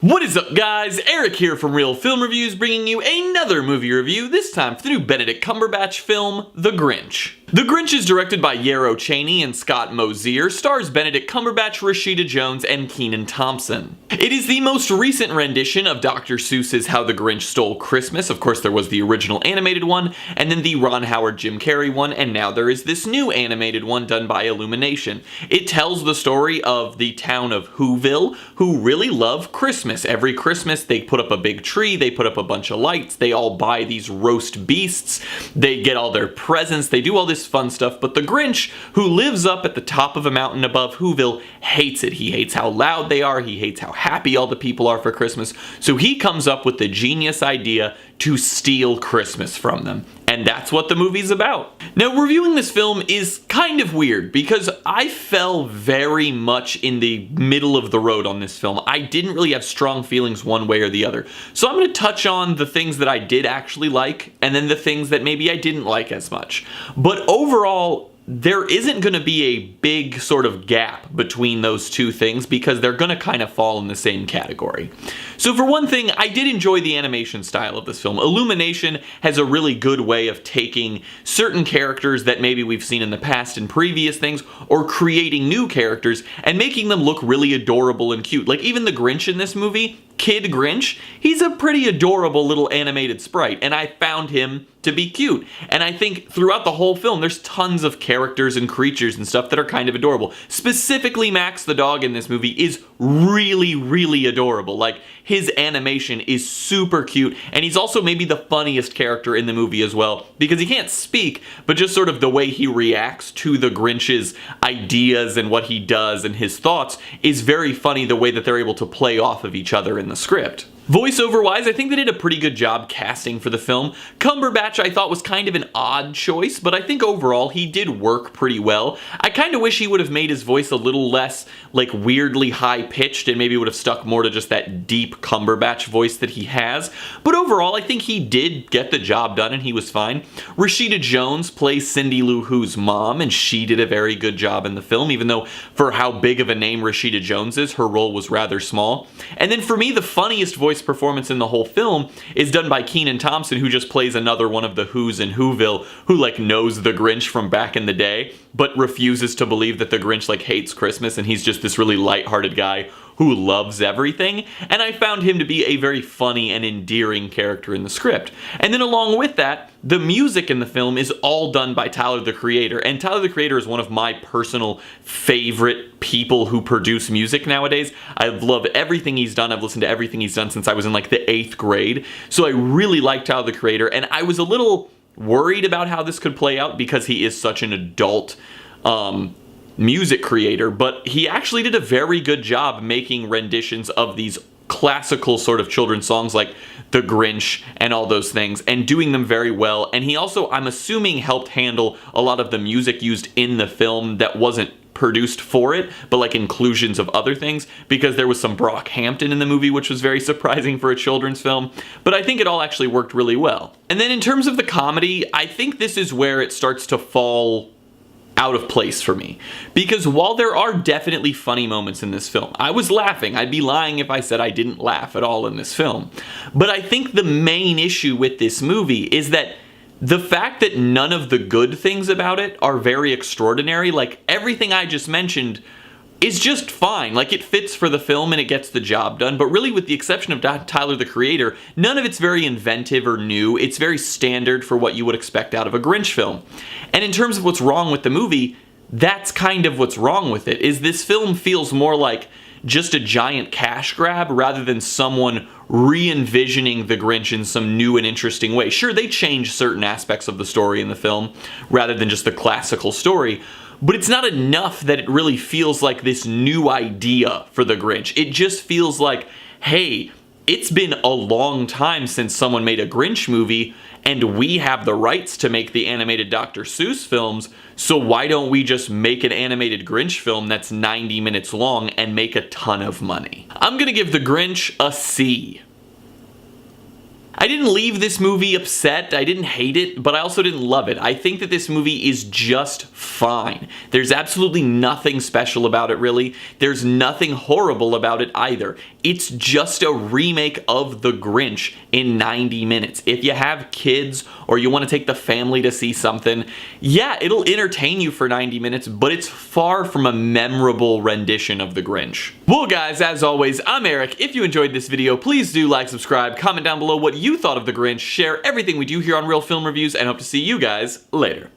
What is up, guys? Eric here from Real Film Reviews, bringing you another movie review, this time for the new Benedict Cumberbatch film, The Grinch. The Grinch is directed by Yarrow Cheney and Scott Mosier, stars Benedict Cumberbatch, Rashida Jones, and Kenan Thompson. It is the most recent rendition of Dr. Seuss's How the Grinch Stole Christmas. Of course, there was the original animated one, and then the Ron Howard Jim Carrey one, and now there is this new animated one done by Illumination. It tells the story of the town of Whoville, who really love Christmas. Every Christmas, they put up a big tree, they put up a bunch of lights, they all buy these roast beasts, they get all their presents, they do all this fun stuff, but the Grinch, who lives up at the top of a mountain above Whoville, hates it. He hates how loud they are, he hates how happy all the people are for Christmas, so he comes up with the genius idea to steal Christmas from them. And that's what the movie's about. Now, reviewing this film is kind of weird because I fell very much in the middle of the road on this film. I didn't really have strong feelings one way or the other. So I'm going to touch on the things that I did actually like and then the things that maybe I didn't like as much. But overall, there isn't going to be a big sort of gap between those two things because they're going to kind of fall in the same category. So for one thing, I did enjoy the animation style of this film. Illumination has a really good way of taking certain characters that maybe we've seen in the past in previous things, or creating new characters and making them look really adorable and cute. Like even the Grinch in this movie, Kid Grinch, he's a pretty adorable little animated sprite, and I found him to be cute. And I think throughout the whole film, there's tons of characters and creatures and stuff that are kind of adorable. Specifically, Max the dog in this movie is really, really adorable. Like, his animation is super cute, and he's also maybe the funniest character in the movie as well, because he can't speak, but just sort of the way he reacts to the Grinch's ideas and what he does and his thoughts is very funny, the way that they're able to play off of each other in the script. Voiceover-wise, I think they did a pretty good job casting for the film. Cumberbatch I thought was kind of an odd choice, but I think overall he did work pretty well. I kind of wish he would have made his voice a little less, like, weirdly high-pitched and maybe would have stuck more to just that deep Cumberbatch voice that he has. But overall, I think he did get the job done and he was fine. Rashida Jones plays Cindy Lou Who's mom, and she did a very good job in the film, even though for how big of a name Rashida Jones is, her role was rather small. And then for me, the funniest voice performance in the whole film is done by Kenan Thompson, who just plays another one of the Who's in Whoville, who like knows the Grinch from back in the day, but refuses to believe that the Grinch like hates Christmas, and he's just this really lighthearted guy who loves everything, and I found him to be a very funny and endearing character in the script. And then along with that, the music in the film is all done by Tyler the Creator, and Tyler the Creator is one of my personal favorite people who produce music nowadays. I love everything he's done. I've listened to everything he's done since I was in like the 8th grade, so I really like Tyler the Creator, and I was a little worried about how this could play out because he is such an adult music creator, but he actually did a very good job making renditions of these classical sort of children's songs like The Grinch and all those things, and doing them very well. And he also, I'm assuming, helped handle a lot of the music used in the film that wasn't produced for it, but like inclusions of other things, because there was some Brockhampton in the movie, which was very surprising for a children's film, but I think it all actually worked really well. And then in terms of the comedy, I think this is where it starts to fall out of place for me, because while there are definitely funny moments in this film, I was laughing. I'd be lying if I said I didn't laugh at all in this film. But I think the main issue with this movie is that the fact that none of the good things about it are very extraordinary, like everything I just mentioned is just fine. Like, it fits for the film and it gets the job done, but really with the exception of Tyler the Creator, none of it's very inventive or new. It's very standard for what you would expect out of a Grinch film. And in terms of what's wrong with the movie, that's kind of what's wrong with it, is this film feels more like just a giant cash grab rather than someone re-envisioning the Grinch in some new and interesting way. Sure, they change certain aspects of the story in the film rather than just the classical story, but it's not enough that it really feels like this new idea for the Grinch. It just feels like, hey, it's been a long time since someone made a Grinch movie, and we have the rights to make the animated Dr. Seuss films, so why don't we just make an animated Grinch film that's 90 minutes long and make a ton of money? I'm gonna give The Grinch a C. I didn't leave this movie upset, I didn't hate it, but I also didn't love it. I think that this movie is just fine. There's absolutely nothing special about it, really. There's nothing horrible about it either. It's just a remake of The Grinch in 90 minutes. If you have kids or you want to take the family to see something, yeah, it'll entertain you for 90 minutes, but it's far from a memorable rendition of The Grinch. Well guys, as always, I'm Eric. If you enjoyed this video, please do like, subscribe, comment down below what you thought of The Grinch, share everything we do here on Real Film Reviews, and hope to see you guys later.